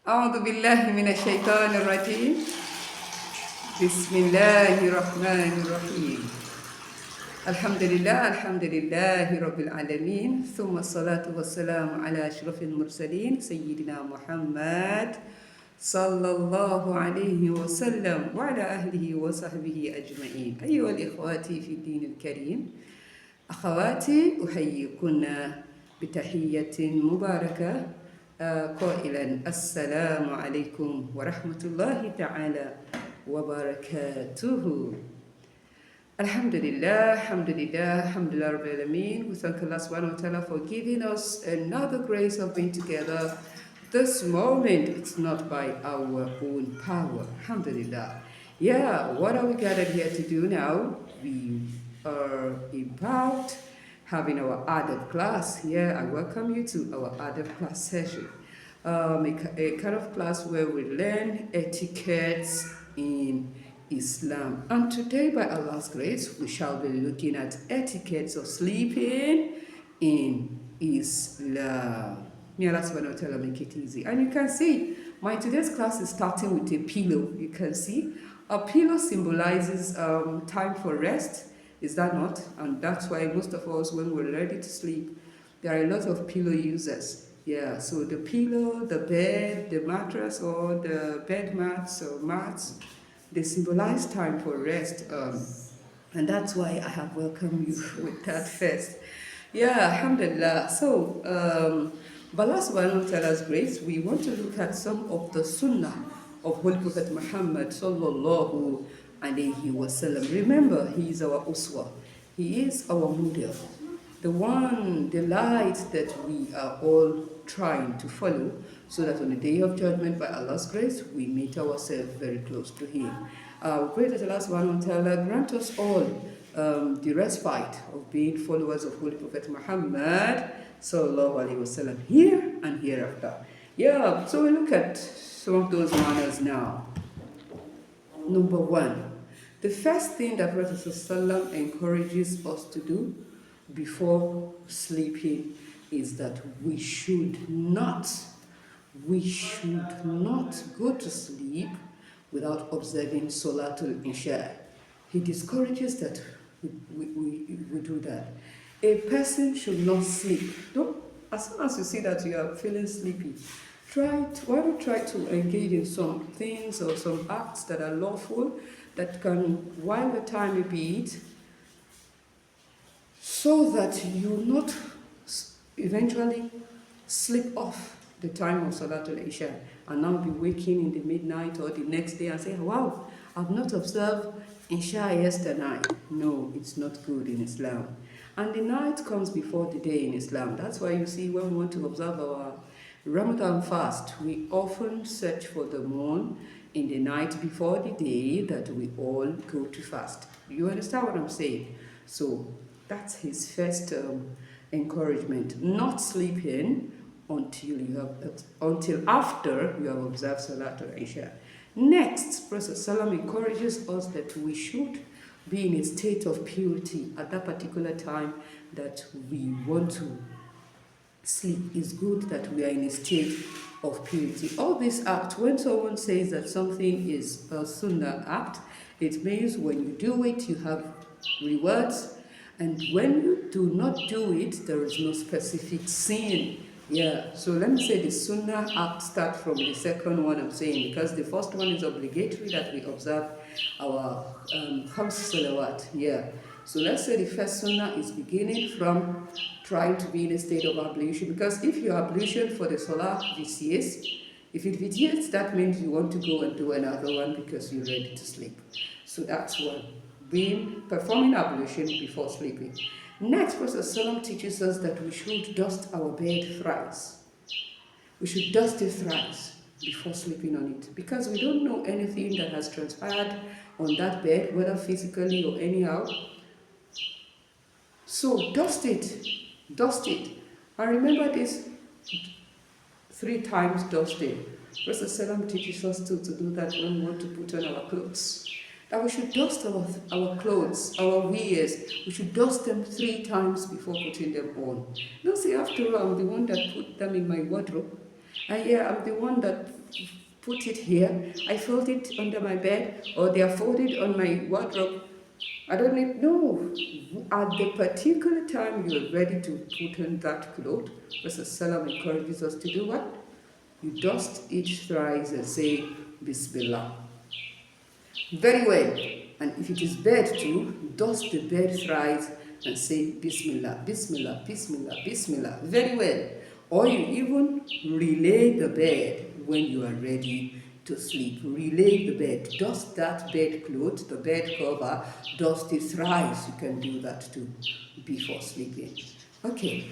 أعوذ بالله من الشيطان الرجيم. بسم الله الرحمن الرحيم. الحمد لله رب العالمين. ثم الصلاة والسلام على أشرف المرسلين سيدنا محمد صلى الله عليه وسلم وعلى أهله وصحبه أجمعين. أيها الإخوات في الدين الكريم، أخواتي أحييكن بتحية مباركة قائلا السلام عليكم ورحمة الله تعالى وبركاته. Alhamdulillah, Alhamdulillah, Alhamdulillah Rabbil Alameen. We thank Allah subhanahu wa ta'ala for giving us another grace of being together this moment. It's not by our own power. Alhamdulillah. Yeah, what are we gathered here to do now? We are about having our adult class. Yeah, I welcome you to our adult class session. A kind of class where we learn etiquettes in Islam. And today, by Allah's grace, we shall be looking at etiquettes of sleeping in Islam. May Allah subhanahu wa ta'ala make it easy. And you can see, my today's class is starting with a pillow. You can see, a pillow symbolizes time for rest. Is that not? And that's why most of us, when we're ready to sleep, there are a lot of pillow users. Yeah, so the pillow, the bed, the mattress, or the bed mats or mats, they symbolize time for rest. And that's why I have welcomed you with that first. Yeah, alhamdulillah. So, by Allah subhanahu wa ta'ala's grace, we want to look at some of the sunnah of Holy Prophet Muhammad sallallahu alayhi wasallam. Remember, he is our uswa. He is our model. The one, the light that we are all trying to follow, so that on the day of judgment, by Allah's grace, we meet ourselves very close to Him. We pray that Allah subhanahu wa ta'ala grant us all the respite of being followers of Holy Prophet Muhammad sallallahu alaihi wasallam here and hereafter. Yeah, so we look at some of those manners now. Number one, the first thing that Prophet sallallahu encourages us to do before sleeping is that we should not go to sleep without observing Salatul Isha. He discourages that we do that. A person should not sleep. As soon as you see that you are feeling sleepy, why not try to engage in some things or some acts that are lawful, that can while the time a bit, so that you not eventually slip off the time of Salatul Isha and now be waking in the midnight or the next day and say, wow, I've not observed Isha yesterday. No, it's not good in Islam. And the night comes before the day in Islam. That's why you see when we want to observe our Ramadan fast, we often search for the moon in the night before the day that we all go to fast. You understand what I'm saying? So that's his first encouragement, not sleeping until after you have observed Salatul Isha. Next, Prophet Sallam encourages us that we should be in a state of purity at that particular time that we want to sleep. It's good that we are in a state of purity. All this act, when someone says that something is a sunnah act, it means when you do it, you have rewards. And when you do not do it, there is no specific sin. Yeah, so let me say the sunnah act start from the second one I'm saying, because the first one is obligatory that we observe our khams salawat. Yeah, so let's say the first sunnah is beginning from trying to be in a state of ablution, because if your ablution for the salah vitiates, if it vitiates, that means you want to go and do another one because you're ready to sleep. So that's one. Performing ablution before sleeping. Next, Prophet ﷺ teaches us that we should dust our bed thrice. We should dust it thrice before sleeping on it, because we don't know anything that has transpired on that bed, whether physically or anyhow. So dust it. And remember this 3 times dusting. Prophet ﷺ teaches us to do that when we want to put on our clothes. That we should dust our clothes, our wares. We should dust them 3 times before putting them on. Don't say, after all, I'm the one that put them in my wardrobe. And yeah, I'm the one that put it here, I fold it under my bed, or they are folded on my wardrobe. I don't need, no. At the particular time you are ready to put on that cloth, Rasul encourages us to do what? You dust each thrice and say, Bismillah. Very well. And if it is bed too, dust the bed thrice and say Bismillah, Bismillah, Bismillah, Bismillah. Very well. Or you even relay the bed when you are ready to sleep. Relay the bed. Dust that bed cloth, the bed cover, dust it thrice. You can do that too before sleeping. Okay,